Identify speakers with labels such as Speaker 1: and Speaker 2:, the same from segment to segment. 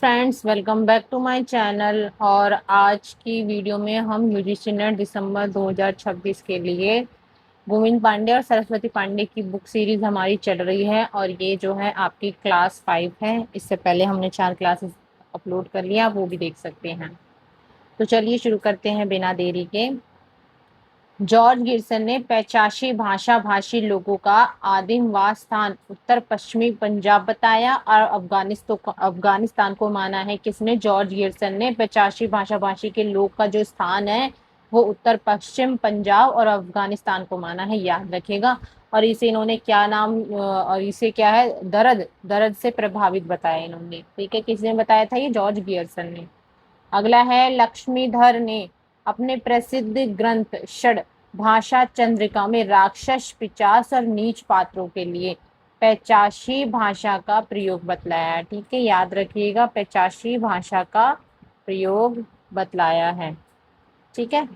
Speaker 1: Friends, welcome back to my channel. और आज की वीडियो में हम यूजीसी नेट दिसंबर 2026 के लिए गोविंद पांडे और सरस्वती पांडे की बुक सीरीज हमारी चल रही है। और ये जो है आपकी क्लास 5 है। इससे पहले हमने 4 क्लासेस अपलोड कर लिया, आप वो भी देख सकते हैं। तो चलिए शुरू करते हैं बिना देरी के। जॉर्ज गिरसन ने 85 भाषा भाषी लोगों का आदिम वास स्थान उत्तर पश्चिमी पंजाब बताया और अफगानिस्तान को माना है। किसने? जॉर्ज गिरसन ने 85 भाषा भाषी के लोग का जो स्थान है वो उत्तर पश्चिम पंजाब और अफगानिस्तान को माना है, याद रखिएगा। और इसे इन्होंने क्या नाम और इसे क्या है, दर्द दर्द से प्रभावित बताया इन्होंने। ठीक है, किसने बताया था? ये जॉर्ज गियर्सन ने। अगला है लक्ष्मीधर ने अपने प्रसिद्ध ग्रंथ षड भाषा चंद्रिका में राक्षस, पिशाच और नीच पात्रों के लिए 85 भाषा का प्रयोग बतलाया। ठीक है, याद रखिएगा, 85 भाषा का प्रयोग बतलाया है। ठीक है।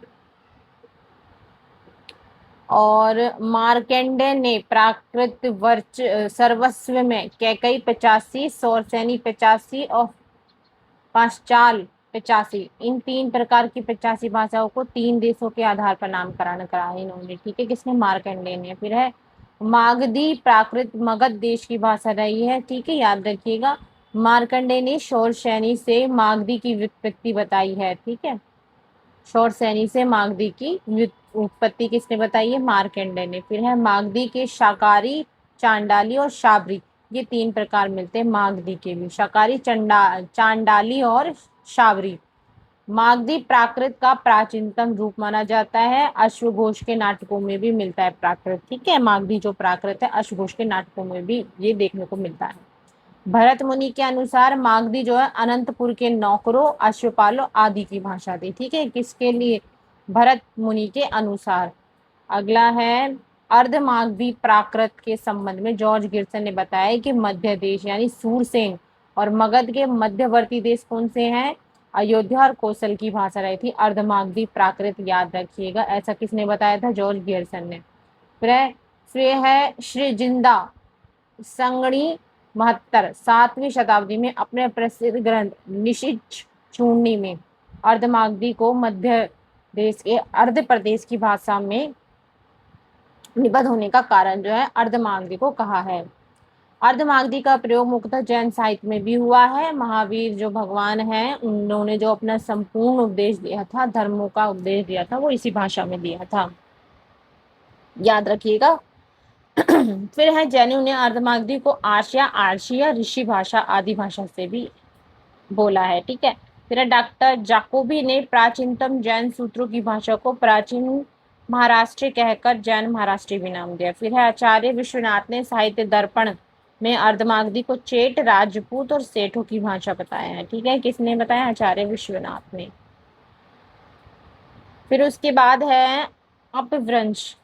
Speaker 1: और मार्कंडेय ने प्राकृत वर्च सर्वस्व में कैकई 85, सौरसेनी 85 और पांचाल 85, इन 3 प्रकार की 85 भाषाओं को 3 देशों के आधार पर नामकरण कराया इन्होंने। ठीक है, किसने? मार्कंडेय ने। फिर है मागधी, प्राकृत मगध देश की भाषा रही है। ठीक है, याद रखिएगा। मार्कंडेय ने शौरसेनी से मागधी की व्युत्पत्ति बताई है। ठीक है, शौरसेनी से मागधी की उत्पत्ति किसने बताई है? मार्कंडेय ने। फिर है मागधी के शाकाहारी, चांडाली और शाबरी, ये 3 प्रकार मिलते हैं मागधी के भी, शाकाहारी, चांडाली और शाबरी। मागधी प्राकृत का प्राचीनतम रूप माना जाता है। अश्वघोष के नाटकों में भी मिलता है प्राकृत। ठीक है, मागधी जो प्राकृत है अश्वघोष के नाटकों में भी ये देखने को मिलता है। भरत मुनि के अनुसार मागधी जो है अनंतपुर के नौकरों, अश्वपालों आदि की भाषा थी। ठीक है, किसके लिए? भरत मुनि के अनुसार। अगला है अर्धमागधी प्राकृत के संबंध में जॉर्ज गिरसन ने बताया कि मध्य देश यानी सूरसेन और मगध के मध्यवर्ती देश कौन से हैं? अयोध्या और कौशल की भाषा रही थी अर्धमागधी प्राकृत, याद रखिएगा। ऐसा किसने बताया था? जॉर्ज गिरसन ने। फिर है श्री जिंदा संगणी 72 7वीं शताब्दी में अपने प्रसिद्ध ग्रंथ निशिच चूर्णी में अर्धमागधी को मध्य देश के अर्ध प्रदेश की भाषा में निबद्ध होने का कारण जो है अर्धमागधी को कहा है। अर्धमागधी का प्रयोग मुख्यतः जैन साहित्य में भी हुआ है। महावीर जो भगवान हैं उन्होंने जो अपना संपूर्ण उपदेश दिया था, धर्मों का उपदेश दिया था, वो इसी भाषा में दिया था, याद रखिएगा। फिर है जैनों ने अर्धमागधी को आर्या, आर्शिया, ऋषि भाषा आदि भाषा से भी बोला है। ठीक है। फिर है डॉक्टर जाकोबी ने प्राचीनतम जैन सूत्रों की भाषा को प्राचीन महाराष्ट्र कहकर जैन महाराष्ट्री भी नाम दिया। फिर है आचार्य विश्वनाथ ने साहित्य दर्पण में अर्धमागधी को चेट, राजपूत और सेठों की भाषा बताया है। ठीक है, किसने बताया? आचार्य विश्वनाथ ने। फिर उसके बाद है अपभ्रंश,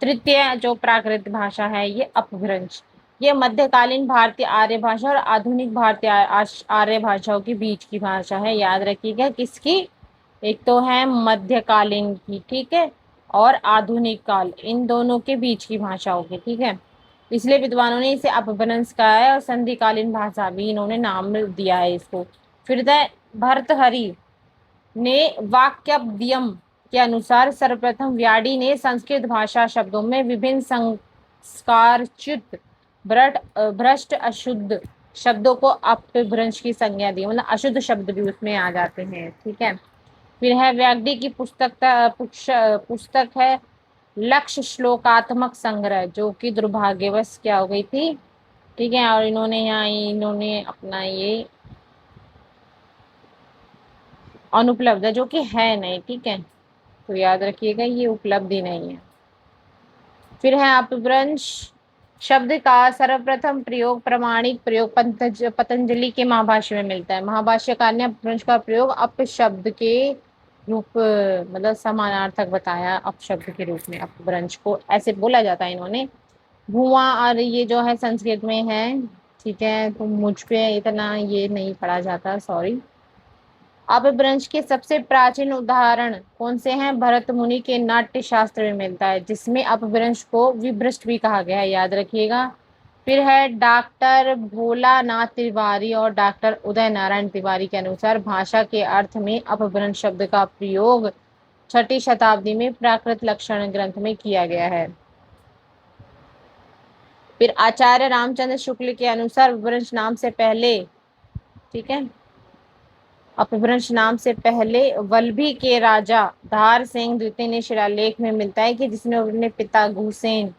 Speaker 1: तृतीय जो प्राकृत भाषा है ये अपभ्रंश। ये मध्यकालीन भारतीय आर्य भाषा और आधुनिक भारतीय आर्य भाषाओं के बीच की भाषा है, याद रखिएगा। किसकी? एक तो है मध्यकालीन की, ठीक है, और आधुनिक काल, इन दोनों के बीच की भाषाओं की। ठीक है, इसलिए विद्वानों ने इसे अपभ्रंश कहा है और संधिकालीन भाषा भी इन्होंने नाम दिया है इसको। फिर भर्तहरि ने वाक्याब्दियम के अनुसार सर्वप्रथम व्याडी ने संस्कृत भाषा शब्दों में विभिन्न संस्कारच्युत, भ्रष्ट, अशुद्ध शब्दों को अपभ्रंश की संज्ञा दी, मतलब अशुद्ध शब्द भी उसमें आ जाते हैं। ठीक है। फिर है व्यागडी की पुस्तक है लक्ष्य श्लोकात्मक संग्रह, जो कि दुर्भाग्यवश क्या हो गई थी। ठीक है, और इन्होंने अपना ये अनुपलब्ध है, जो कि है नहीं। ठीक है, तो याद रखिएगा ये उपलब्धि नहीं है। फिर है अपभ्रंश शब्द का सर्वप्रथम प्रयोग, प्रमाणिक प्रयोग पतंजलि के महाभाष्य में मिलता है। महाभाष्यकार ने अपभ्रंश का प्रयोग अपशब्द के रूप, मतलब समानार्थक बताया, अपशब्द के रूप में अपभ्रंश को ऐसे बोला जाता है इन्होंने। भुआ और ये जो है संस्कृत में है। ठीक है, तो मुझ पे इतना ये नहीं पढ़ा जाता, सॉरी। अपभ्रंश के सबसे प्राचीन उदाहरण कौन से हैं? भरत मुनि के नाट्य शास्त्र में मिलता है, जिसमें अपभ्रंश को विभ्रष्ट भी कहा गया है, याद रखिएगा। फिर है डॉक्टर भोलानाथ तिवारी और डॉक्टर उदय नारायण तिवारी के अनुसार भाषा के अर्थ में अपभ्रंश शब्द का प्रयोग 6ठी शताब्दी में प्राकृत लक्षण ग्रंथ में किया गया है। फिर आचार्य रामचंद्र शुक्ल के अनुसार अपभ्रंश नाम से पहले, ठीक है, अपभ्रंश नाम से पहले वल्लभी के राजा धार सिंह द्वितीय ने शिलालेख में मिलता है कि जिसने अपने पिता घुसेन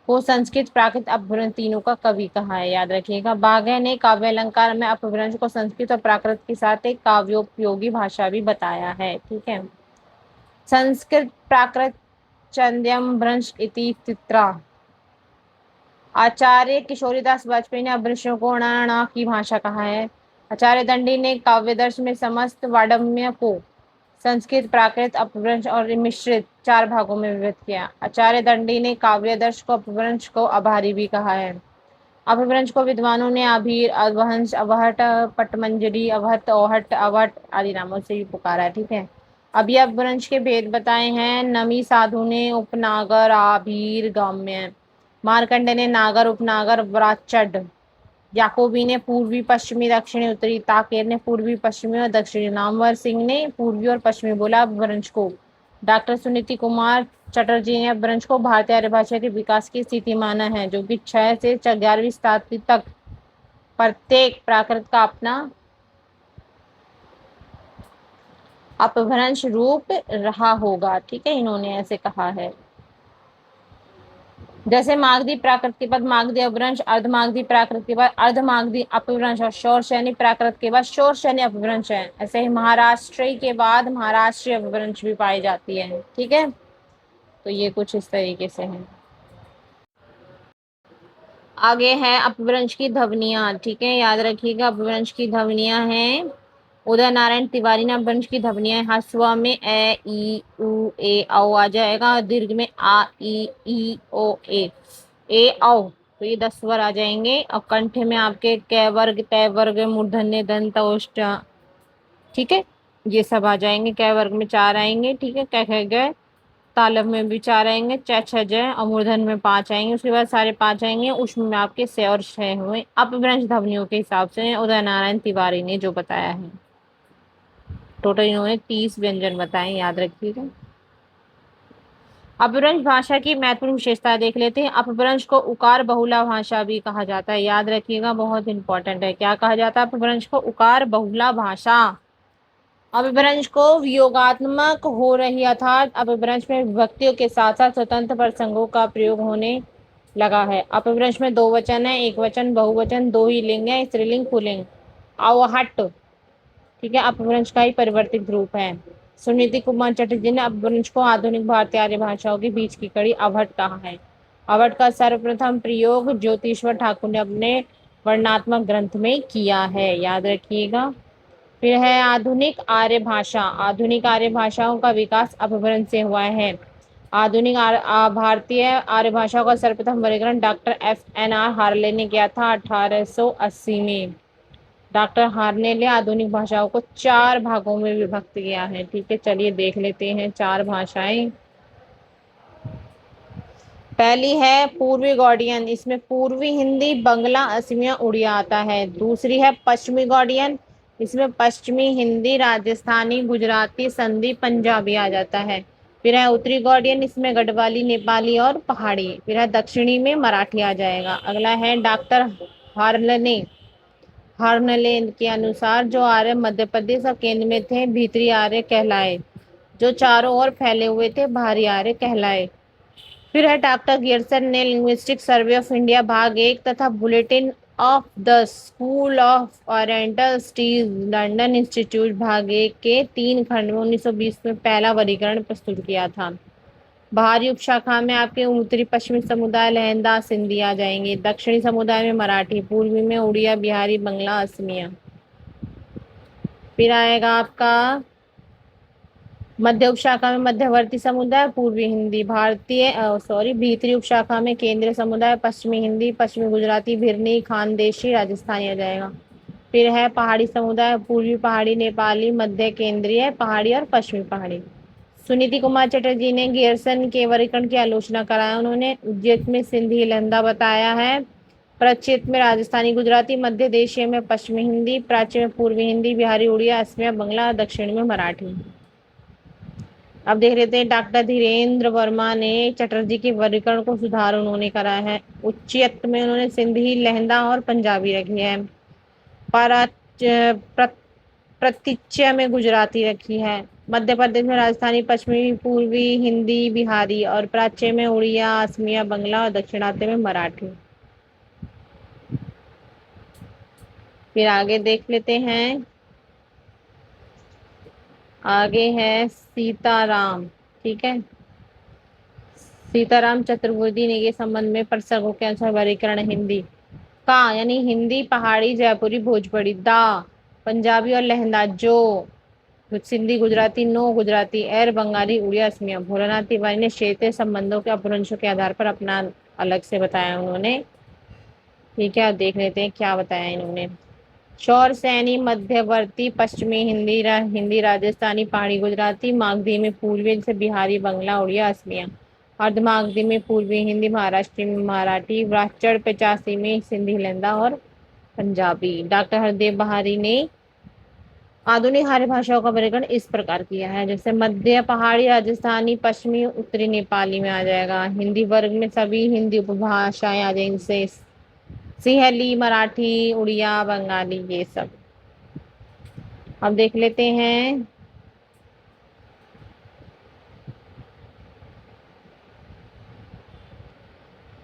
Speaker 1: को संस्कृत प्राकृत अपभ्रंश तीनों का कवि कहा है। याद रखिएगा। बाघे ने काव्य अलंकार में अपभ्रंश को संस्कृत और प्राकृत के साथ एक काव्योपयोगी भाषा भी बताया है। ठीक है। संस्कृत प्राकृत चंद्यम भ्रंश इति तित्रा। आचार्य किशोरीदास वाजपेयी ने अपभ्रंशों को अणा की भाषा कहा है। आचार्य दंडी ने काव्यदर्श में समस्त वाड्मय को संस्कृत प्राकृत अपभ्रंश और मिश्रित 4 भागों में विभक्त किया। आचार्य दंडी ने काव्यदर्श को अपभ्रंश को अभारी भी कहा है। अपभ्रंश को विद्वानों ने अभीर, अवहंस, अवहट, पटमंजरी, अवहट, ओहट, अवहट आदि नामों से भी पुकारा है। ठीक है। अभी अपभ्रंश के भेद बताए हैं। नमी साधु ने उपनागर, आभीर, गाम्य। मार्कंडे ने नागर, उपनागर, व्राचड। याकोबी ने पूर्वी, पश्चिमी, दक्षिणी, उत्तरी। ताकेर ने पूर्वी, पश्चिमी और दक्षिणी। नामवर सिंह ने पूर्वी और पश्चिमी बोला अपभ्रंश को। डॉक्टर सुनीति कुमार चटर्जी ने अपभ्रंश को भारतीय आर्य भाषा के विकास की स्थिति माना है, जो कि 6 से 11वीं शताब्दी तक प्रत्येक प्राकृत का अपना अपभ्रंश रूप रहा होगा। ठीक है, इन्होंने ऐसे कहा है। जैसे मागधी प्राकृत के बाद मागधी अपभ्रंश, अर्धमागधी प्राकृत के बाद अर्धमागधी अपभ्रंश और शौरसेनी प्राकृत के बाद शौरसेनी अपभ्रंश है, ऐसे ही महाराष्ट्री के बाद महाराष्ट्रीय अपभ्रंश भी पाई जाती है। ठीक है, तो ये कुछ इस तरीके से है। आगे है अपभ्रंश की ध्वनियां। ठीक है, याद रखिएगा अपभ्रंश की ध्वनियां हैं। उदय नारायण तिवारी ने अपभ्रंश की ध्वनियां ह्रस्व में ए, ई, उ, ए, औ आ जाएगा। दीर्घ में आ, ई, ओ, ए, औ। तो ये 10 स्वर आ जाएंगे। और कंठ में आपके कै वर्ग, तय वर्ग, मूर्धन्य, दंत, ओष्ठ, ठीक है, ये सब आ जाएंगे। कै वर्ग में 4 आएंगे। ठीक है, कै ख गए। तालव में भी 4 आएंगे। च छ जय। और मूर्धन में 5 आएंगे। उसके बाद सारे 5 आएंगे। उष्म में आपके से और 6 हुए। अपभ्रंश ध्वनियों के हिसाब से उदय नारायण तिवारी ने जो बताया है। टोटल इन्होंने 30 व्यंजन बताए, याद रखिएगा। अपभ्रंश भाषा की महत्वपूर्ण विशेषता देख लेते हैं। अपभ्रंश को उकार बहुला भाषा भी कहा जाता है, याद रखिएगा, बहुत इंपॉर्टेंट है। क्या कहा जाता है अपभ्रंश को? उकार बहुला भाषा। अपभ्रंश को वियोगात्मक हो रही अर्थात अपभ्रंश में विभक्तियों के साथ साथ स्वतंत्र प्रसंगों का प्रयोग होने लगा है। अपभ्रंश में 2 वचन है, एक वचन, बहुवचन, 2 ही लिंग है, स्त्रीलिंग, पुल्लिंग। अवहट, ठीक है, अपभ्रंश का ही परिवर्तित रूप है। सुनीति कुमार चटर्जी ने अपभ्रंश को आधुनिक भारतीय आर्य भाषाओं के बीच की कड़ी अवहट कहा है। अवहट का सर्वप्रथम प्रयोग ज्योतिश्वर ठाकुर ने अपने वर्णनात्मक ग्रंथ में किया है, याद रखिएगा। फिर है आधुनिक आर्य भाषा। आधुनिक आर्य भाषाओं का विकास अपभ्रंश से हुआ है। आधुनिक भारतीय आर्य भाषाओं का सर्वप्रथम वर्गीकरण डॉक्टर FNR हार्ले ने किया था 1880 में। डॉक्टर हार्ने ने आधुनिक भाषाओं को 4 भागों में विभक्त किया है। ठीक है, चलिए देख लेते हैं 4 भाषाएं। पहली है पूर्वी गौड़ियन, इसमें पूर्वी हिंदी, बंगला, असमिया, उड़िया आता है। दूसरी है पश्चिमी गौड़ियन, इसमें पश्चिमी हिंदी, राजस्थानी, गुजराती, सिंधी, पंजाबी आ जाता है। फिर है उत्तरी गौड़ियन, इसमें गढ़वाली, नेपाली और पहाड़ी। फिर है दक्षिणी में मराठी आ जाएगा। अगला है डॉक्टर हार्नले के अनुसार जो आर्य मध्य प्रदेश और केंद्र में थे भीतरी आर्य कहलाए, जो चारों ओर फैले हुए थे बाहरी आर्य कहलाए। फिर है डॉक्टर गियर्सन ने लिंग्विस्टिक सर्वे ऑफ इंडिया भाग 1 तथा bulletin of the school of oriental studies London institute भाग 1 के 3 खंड में 1920 में पहला वर्गीकरण प्रस्तुत किया था। बाहरी उपशाखा में आपके उत्तरी पश्चिमी समुदाय लहंदा सिंधी आ जाएंगे। दक्षिणी समुदाय में मराठी, पूर्वी में उड़िया, बिहारी, बंगला, असमिया। फिर आएगा आपका मध्य उपशाखा में मध्यवर्ती समुदाय, पूर्वी हिंदी, भीतरी उपशाखा में केंद्रीय समुदाय, पश्चिमी हिंदी, पश्चिमी गुजराती, भिरनी, खानदेशी, राजस्थानी आ जाएगा। फिर है पहाड़ी समुदाय, पूर्वी पहाड़ी, नेपाली, मध्य केंद्रीय पहाड़ी और पश्चिमी पहाड़ी। सुनीति कुमार चटर्जी ने गियर्सन के वर्गीकरण की आलोचना कराया। उन्होंने उज्जैन में सिंधी लहंदा बताया है। प्रक्षेत्र में राजस्थानी गुजराती, मध्य देशीय में पश्चिमी हिंदी, प्राच्य में पूर्वी हिंदी, बिहारी उड़िया, असमिया बंगला, दक्षिण में मराठी। अब देख लेते हैं डॉक्टर धीरेन्द्र वर्मा ने चटर्जी के वर्गीकरण को सुधार उन्होंने करा है। उच्चयत में उन्होंने सिंधी, लहंदा और पंजाबी रखी है। प्रतीच्य में गुजराती रखी है। मध्य प्रदेश में राजस्थानी, पश्चिमी, पूर्वी हिंदी, बिहारी और प्राच्य में उड़िया, असमिया बंगला और दक्षिणात्य में मराठी। फिर आगे देख लेते हैं। आगे है सीताराम। ठीक है, सीताराम चतुर्वेदी ने के संबंध में प्रसंगों के अनुसार वर्गीकरण हिंदी का यानी हिंदी, पहाड़ी, जयपुरी, भोजपुरी, दा पंजाबी और लहंदा, जो सिंधी, गुजराती, नो गुजराती, एर बंगाली, उड़िया, असमिया। भोलानाथ तिवारी ने क्षेत्रीय संबंधों के अपभ्रंशों के आधार पर अपना अलग से बताया उन्होंने। ठीक है, अब देख लेते हैं क्या बताया इन्होंने। शौर सैनी मध्यवर्ती, पश्चिमी हिंदी, हिंदी राजस्थानी, पहाड़ी गुजराती, मागधी में पूर्वी से बिहारी, बंगला, उड़िया, असमिया। अर्धमागधी में पूर्वी हिंदी, महाराष्ट्री में मराठी, व्राचड़ 85 में सिंधी, लहंदा और पंजाबी। डॉक्टर हरदेव बहारी ने आधुनिक आर्य भाषाओं का वर्गीकरण इस प्रकार किया है, जैसे मध्य पहाड़ी राजस्थानी, पश्चिमी उत्तरी नेपाली में आ जाएगा। हिंदी वर्ग में सभी हिंदी उपभाषाएं आ जाएंगी, जैसे सिंहली, मराठी, उड़िया, बंगाली, ये सब। अब देख लेते हैं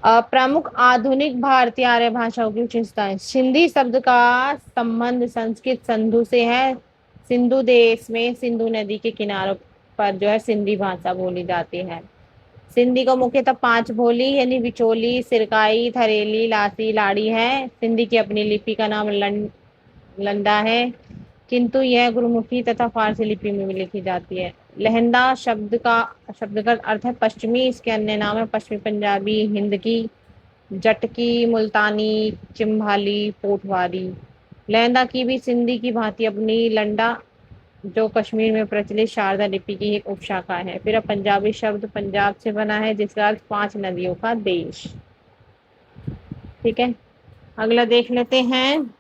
Speaker 1: प्रमुख आधुनिक भारतीय आर्य भाषाओं की विशेषताएं। सिंधी शब्द का संबंध संस्कृत संधु से है। सिंधु देश में सिंधु नदी के किनारों पर जो है सिंधी भाषा बोली जाती है। सिंधी को मुख्यतः 5 बोली यानी बिचौली, सिरकाई, थरेली, लासी, लाड़ी है। सिंधी की अपनी लिपि का नाम लंडा है, किंतु यह गुरुमुखी तथा फारसी लिपि में भी लिखी जाती है। लहंदा शब्द का अर्थ है पश्चिमी। इसके अन्य नाम है पश्चिमी पंजाबी, हिंद की, जटकी, मुल्तानी, चिम्भाली, पोठवारी। लहंदा की भी सिंधी की भांति अपनी लंडा, जो कश्मीर में प्रचलित शारदा लिपि की एक उपशाखा है। फिर पंजाबी शब्द पंजाब से बना है, जिसका अर्थ 5 नदियों का देश। ठीक है, अगला देख लेते हैं।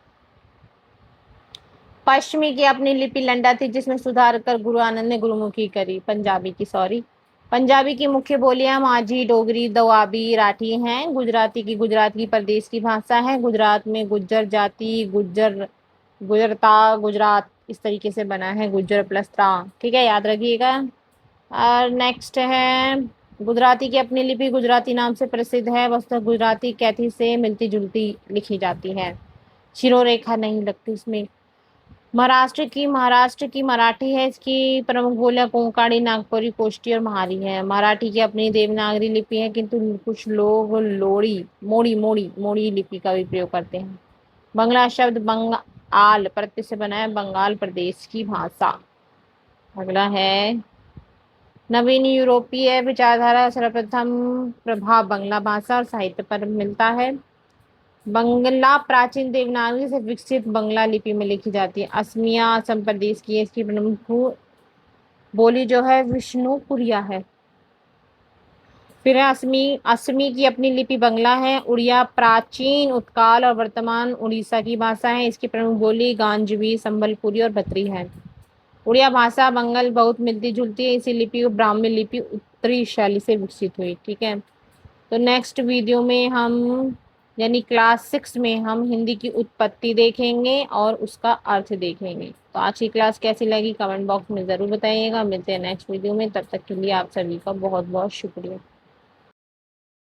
Speaker 1: पश्चिमी की अपनी लिपि लंडा थी, जिसमें सुधार कर गुरु आनंद ने गुरुमुखी करी। पंजाबी की मुख्य बोलियां माझी, डोगरी, दोआबी, राठी हैं। गुजराती की प्रदेश की भाषा है। गुजरात में गुज्जर जाति, गुजरता, गुजरात इस तरीके से बना है, गुज्जर प्लस ता। ठीक है, याद रखिएगा। और नेक्स्ट है गुजराती की अपनी लिपि गुजराती नाम से प्रसिद्ध है। वस्तु गुजराती कैथी से मिलती जुलती लिखी जाती है, शिरोरेखा नहीं लगती इसमें। महाराष्ट्र की मराठी है। इसकी प्रमुख बोलियां कोंकणी, नागपुरी, कोष्टी और महारी है। मराठी की अपनी देवनागरी लिपि है, किंतु कुछ लोग मोड़ी लिपि का भी प्रयोग करते हैं। बंगला शब्द बंगाल प्रत्यय से बना है, बंगाल प्रदेश की भाषा। अगला है नवीन यूरोपीय विचारधारा सर्वप्रथम प्रभाव बंगला भाषा और साहित्य पर मिलता है। बंगला प्राचीन देवनागरी से विकसित बंगला लिपि में लिखी जाती है। असमिया असम प्रदेश की है। इसकी प्रमुख बोली जो है विष्णुपुरिया है। फिर है असमी की अपनी लिपि बंगला है। उड़िया प्राचीन उत्काल और वर्तमान उड़ीसा की भाषा है। इसकी प्रमुख बोली गांजवी, संबलपुरी और भत्री है। उड़िया भाषा बंगाल बहुत मिलती जुलती है। इसी लिपि को ब्राह्मी लिपि उत्तरी शैली से विकसित हुई। ठीक है, तो नेक्स्ट वीडियो में हम यानी क्लास 6 में हम हिंदी की उत्पत्ति देखेंगे और उसका अर्थ देखेंगे। तो आज की क्लास कैसी लगी कमेंट बॉक्स में ज़रूर बताइएगा। मिलते हैं नेक्स्ट वीडियो में, तब तक के लिए आप सभी का बहुत बहुत शुक्रिया।